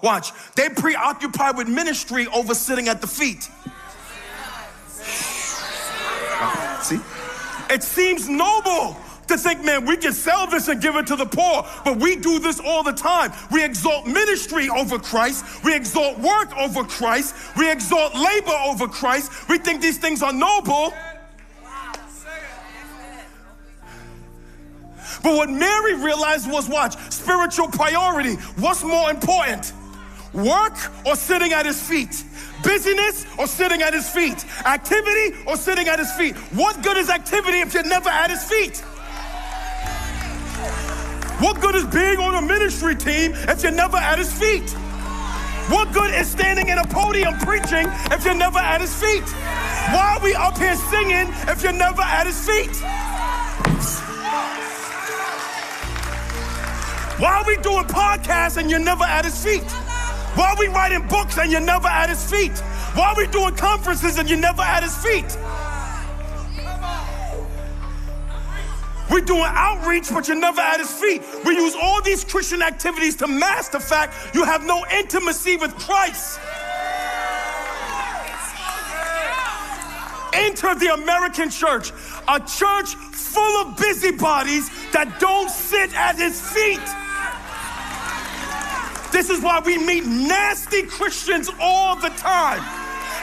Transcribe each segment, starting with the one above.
Watch. They preoccupied with ministry over sitting at the feet. See? It seems noble to think, man, we can sell this and give it to the poor, but we do this all the time. We exalt ministry over Christ. We exalt work over Christ. We exalt labor over Christ. We think these things are noble. But what Mary realized was, watch, spiritual priority. What's more important? Work or sitting at his feet? Busyness or sitting at his feet? Activity or sitting at his feet? What good is activity if you're never at his feet? What good is being on a ministry team if you're never at his feet? What good is standing in a podium preaching if you're never at his feet? Why are we up here singing if you're never at his feet? Why are we doing podcasts and you're never at his feet? Why are we writing books and you're never at his feet? Why are we doing conferences and you're never at his feet? We're doing outreach, but you're never at his feet. We use all these Christian activities to mask the fact you have no intimacy with Christ. Enter the American church, a church full of busybodies that don't sit at his feet. This is why we meet nasty Christians all the time,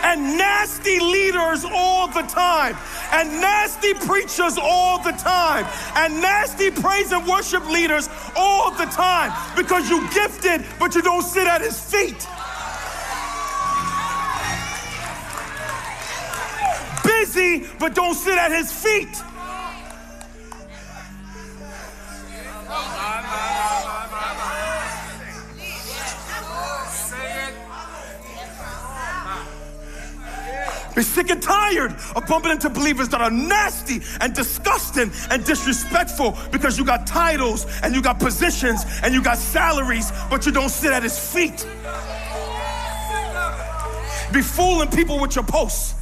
and nasty leaders all the time, and nasty preachers all the time, and nasty praise and worship leaders all the time, because you gifted, but you don't sit at his feet. Busy, but don't sit at his feet. We're sick and tired of bumping into believers that are nasty and disgusting and disrespectful because you got titles and you got positions and you got salaries, but you don't sit at his feet. Be fooling people with your posts.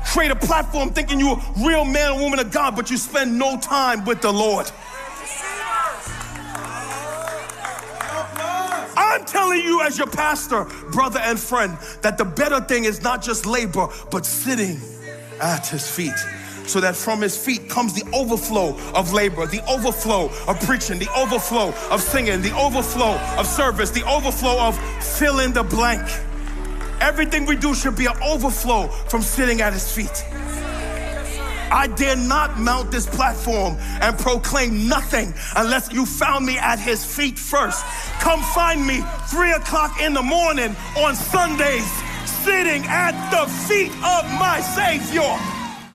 Create a platform thinking you're a real man or woman of God, but you spend no time with the Lord. I'm telling you as your pastor, brother and friend, that the better thing is not just labor, but sitting at his feet. So that from his feet comes the overflow of labor, the overflow of preaching, the overflow of singing, the overflow of service, the overflow of fill in the blank. Everything we do should be an overflow from sitting at his feet. I dare not mount this platform and proclaim nothing unless you found me at his feet first. Come find me 3 o'clock in the morning on Sundays, sitting at the feet of my Savior.